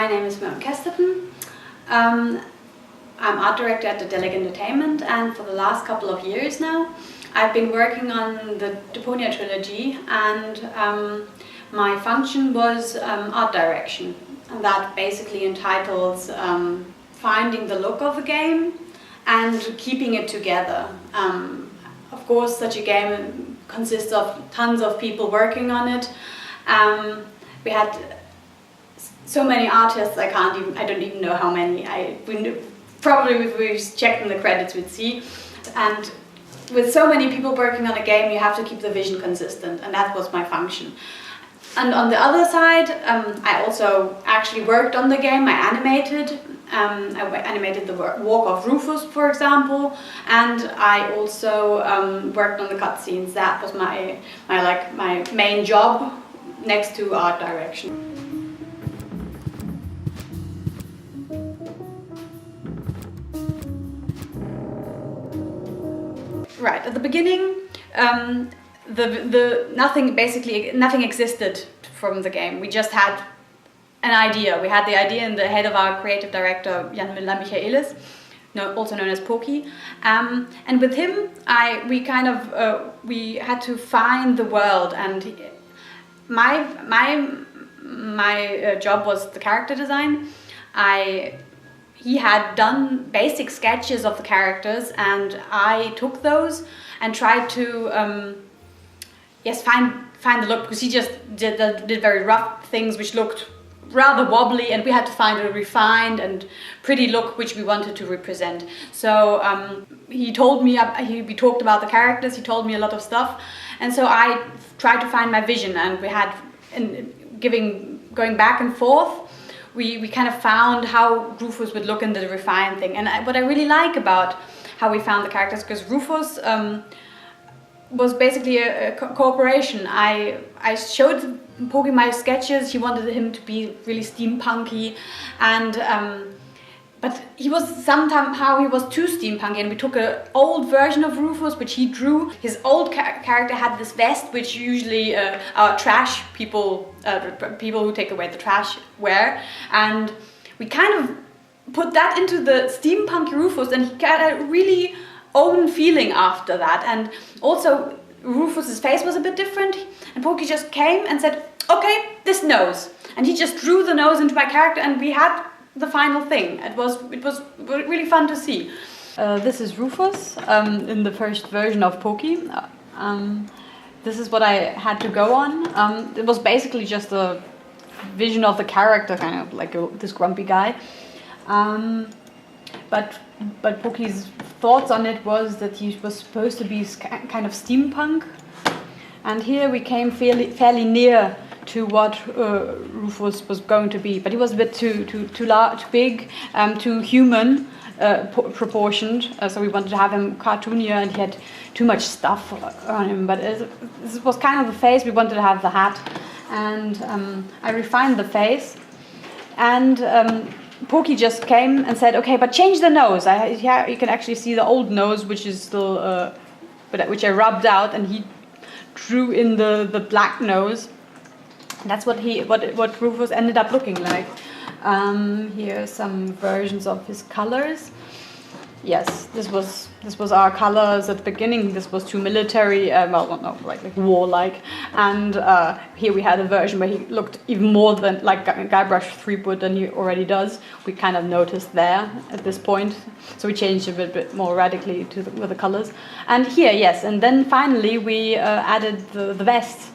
My name is Miriam Kesterton. I'm art director at the Delegate Entertainment, and for the last couple of years now I've been working on the Deponia trilogy, and my function was art direction, and that basically entitles finding the look of the game and keeping it together. Of course, such a game consists of tons of people working on it. We had so many artists, I don't even know how many. Probably if we checked in the credits we'd see. And with so many people working on a game, you have to keep the vision consistent, and that was my function. And on the other side, I also actually worked on the game. I animated. I animated the walk of Rufus, for example, and I also worked on the cutscenes. That was my main job next to art direction. Right at the beginning, nothing existed from the game. We just had an idea. We had the idea in the head of our creative director, Jan Michaelis, also known as Poki, and with him, we had to find the world. And my job was the character design. He had done basic sketches of the characters, and I took those and tried to find the look, because he just did very rough things which looked rather wobbly, and we had to find a refined and pretty look which we wanted to represent. So he told me, we talked about the characters, he told me a lot of stuff, and so I tried to find my vision, and we had, going back and forth, we kind of found how Rufus would look in the refined thing. And what I really like about how we found the characters, because Rufus was basically a cooperation. I showed Poki my sketches. He wanted him to be really steampunky, and but he was too steampunky, and we took an old version of Rufus which he drew. His old character had this vest which usually our trash people who take away the trash wear, and we kind of put that into the steampunky Rufus, and he got a really own feeling after that. And also Rufus's face was a bit different, and Poki just came and said, okay, this nose, and he just drew the nose into my character, and we had the final thing. It was really fun to see. This is Rufus in the first version of Poki. This is what I had to go on. It was basically just a vision of the character, kind of like this grumpy guy. But Poki's thoughts on it was that he was supposed to be kind of steampunk. And here we came fairly near to what Rufus was going to be, but he was a bit too large, too big, too human proportioned. So we wanted to have him cartoonier, and he had too much stuff on him. But this was kind of the face. We wanted to have the hat, and I refined the face. And Poki just came and said, "Okay, but change the nose." Here you can actually see the old nose, which is still, which I rubbed out, and he drew in the black nose. That's what Rufus ended up looking like. Here are some versions of his colors. Yes, this was our colors at the beginning. This was too military, like warlike. And here we had a version where he looked even more than like Guybrush Threepwood than he already does. We kind of noticed there at this point, so we changed it a bit more radically with the colors. And here, yes, and then finally we added the vest.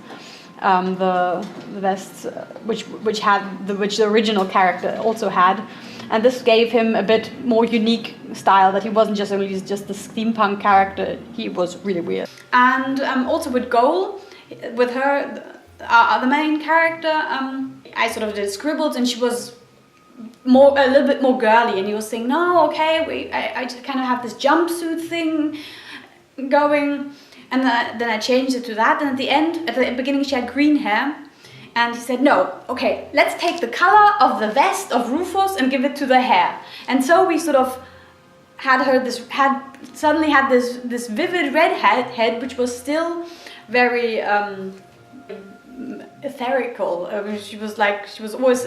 The vest, which the original character also had, and this gave him a bit more unique style. That he wasn't just the steampunk character. He was really weird. And also with Goal, with her, the main character, I sort of did scribbles, and she was a little bit more girly. And he was saying, "No, okay, I just kind of have this jumpsuit thing going." And then I changed it to that, and at the beginning she had green hair, and he said, "No, okay, let's take the color of the vest of Rufus and give it to the hair." And so we sort of suddenly had this vivid red head, which was still very etherical. She was always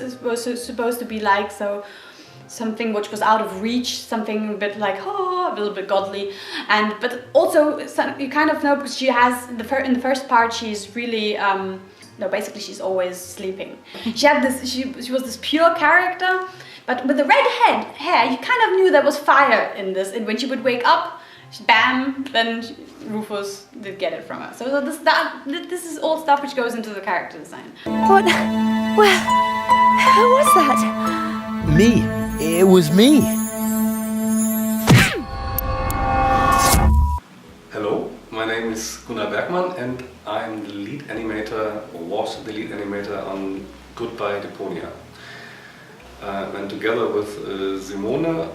supposed to be like something which was out of reach, something a bit like a little bit godly, but also you kind of know because she has in the first part she's really no, basically she's always sleeping. She had this. She was this pure character, but with the red hair, you kind of knew there was fire in this. And when she would wake up, bam, then Rufus did get it from her. So this is all stuff which goes into the character design. What? Well, who was that? Me. It was me. Hello, my name is Gunnar Bergmann and I'm the lead animator, or was the lead animator on Goodbye Deponia. And together with Simone,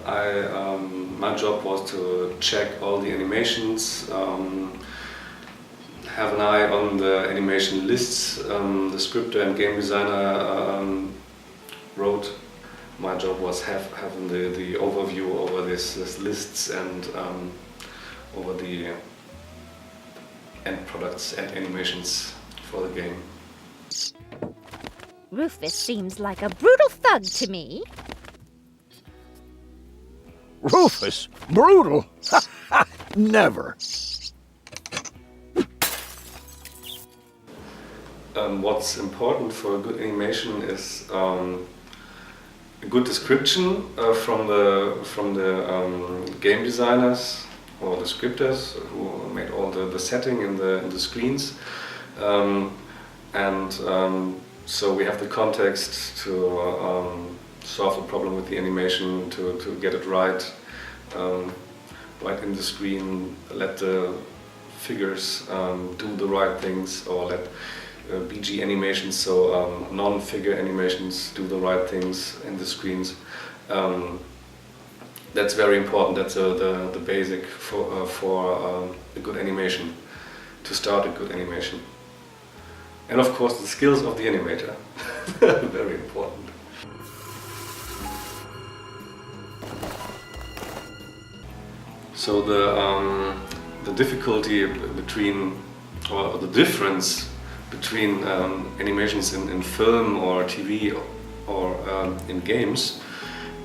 my job was to check all the animations, have an eye on the animation lists. The scripter and game designer wrote. My job was having the overview over these lists and over the end products and animations for the game. Rufus seems like a brutal thug to me. Rufus? Brutal? Never. What's important for a good animation is a good description from the game designers or the scripters who made all the setting in the screens, so we have the context to solve the problem with the animation, to get it right in the screen, let the figures do the right things, or let BG animations, so non-figure animations, do the right things in the screens. That's very important. That's the basic for a good animation, to start a good animation. And of course the skills of the animator, very important. So the difficulty between, or the difference between animations in film or TV or in games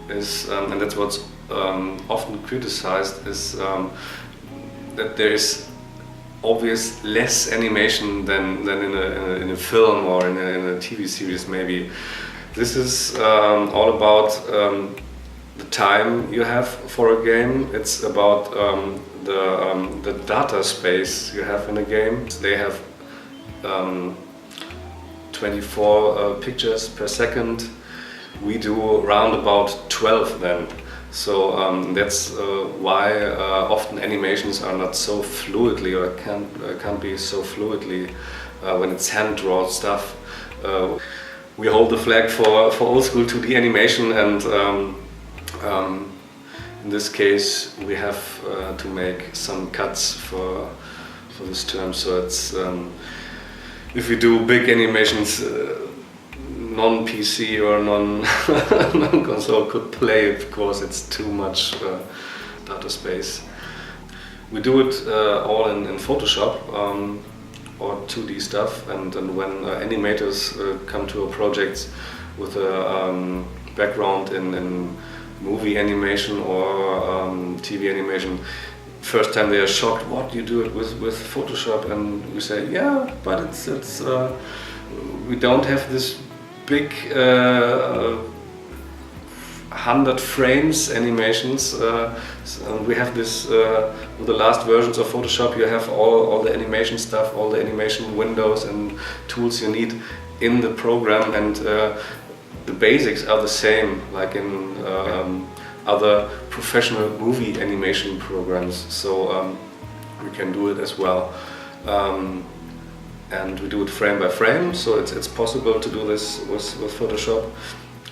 is, and that's what's often criticized, is that there is obvious less animation than in a film or in a TV series maybe. This is all about the time you have for a game. It's about the data space you have in a game. They have 24 pictures per second. We do around about 12 then. So that's why often animations are not so fluidly, or can't be so fluidly when it's hand-drawn stuff. We hold the flag for old school 2D animation, and in this case we have to make some cuts for this term. So it's if we do big animations, non-PC or non-console could play, of course it's too much data space. We do it all in Photoshop or 2D stuff, and when animators come to a project with a background in movie animation or TV animation, first time they are shocked, what, you do it with Photoshop? And we say, yeah, but it's we don't have this big 100 frames animations. So we have this with the last versions of Photoshop. You have all the animation stuff, all the animation windows and tools you need in the program, and the basics are the same like in other professional movie animation programs. So we can do it as well. And we do it frame by frame, so it's possible to do this with Photoshop.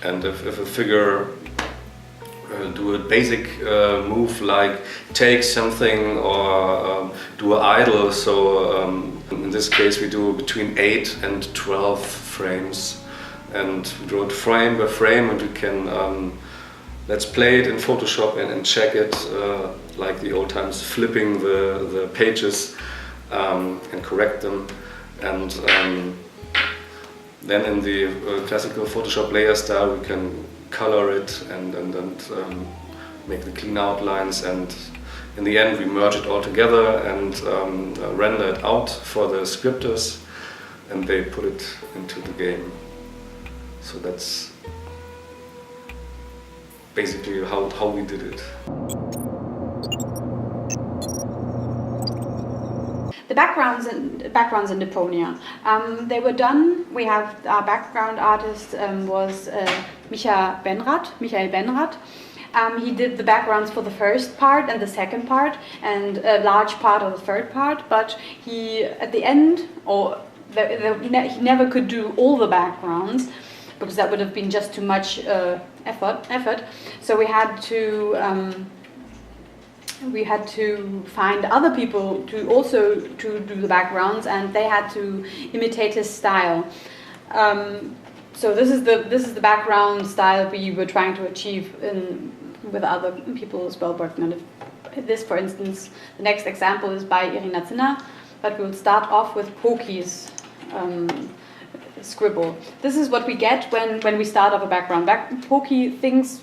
And if a figure do a basic move like take something or do an idle, so in this case we do between 8 and 12 frames, and we draw it frame by frame, and we can let's play it in Photoshop and check it like the old times, flipping the pages and correct them. And Then in the classical Photoshop layer style, we can color it and make the clean outlines, and in the end we merge it all together and render it out for the scripters, and they put it into the game. So that's basically how we did it. The backgrounds in Deponia, they were done. We have our background artist was Michael Benrath. He did the backgrounds for the first part and the second part and a large part of the third part. But he, at the end, he never could do all the backgrounds because that would have been just too much effort. So we had to find other people to also do the backgrounds, and they had to imitate his style. So this is the background style we were trying to achieve with other people as well working on it. This, for instance, the next example is by Irina Zinner, but we will start off with Poki's scribble. This is what we get when we start off a background. Poki thinks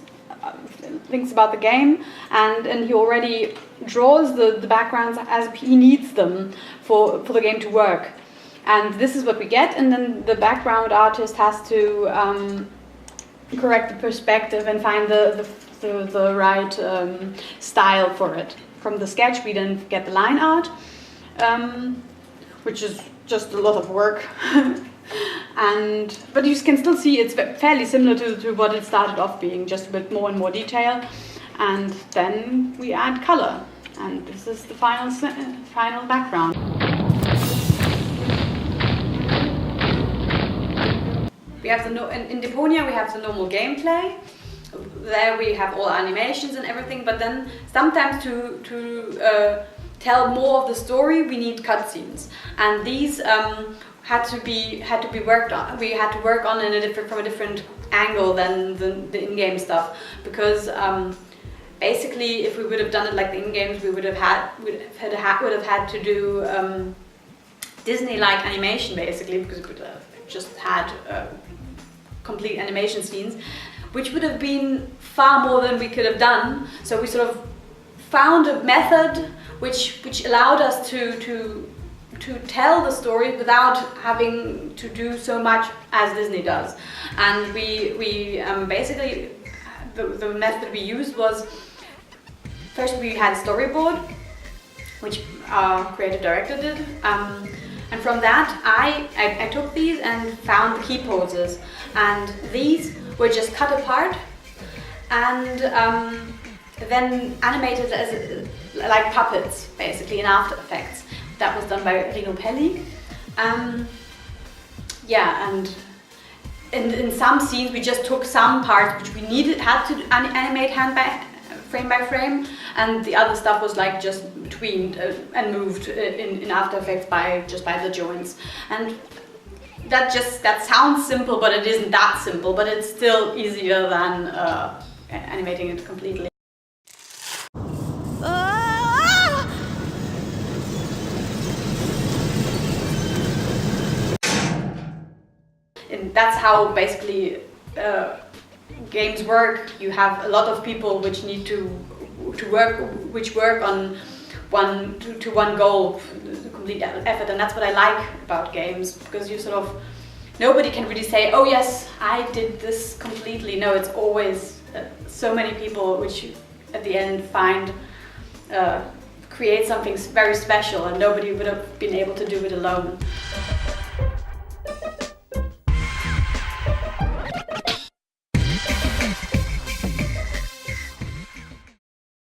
about the game, and he already draws the backgrounds as he needs them for the game to work. And this is what we get, and then the background artist has to correct the perspective and find the right style for it. From the sketch we then get the line art, which is just a lot of work. But you can still see it's fairly similar to what it started off being, just a bit more and more detail. And then we add color, and this is the final background. We have in Deponia we have the normal gameplay. There we have all animations and everything, but then sometimes to tell more of the story we need cutscenes, and these had to be worked on. We had to work on from a different angle than the in-game stuff, because basically if we would have done it like the in-games, we would have had to do Disney-like animation basically, because we would have just had complete animation scenes, which would have been far more than we could have done. So we sort of found a method which allowed us to tell the story without having to do so much as Disney does. And we basically, the method we used was, first we had a storyboard, which our creative director did, and from that I took these and found the key poses, and these were just cut apart and then animated as like puppets basically in After Effects. That was done by Rino Pelli. Yeah, and in some scenes we just took some parts which we had to animate frame by frame, and the other stuff was like just between and moved in After Effects by the joints. And that sounds simple, but it isn't that simple, but it's still easier than animating it completely. And that's how basically games work. You have a lot of people which need to work on one goal, complete effort, and that's what I like about games, because you sort of, nobody can really say, oh yes, I did this completely. No, it's always so many people which at the end create something very special, and nobody would have been able to do it alone.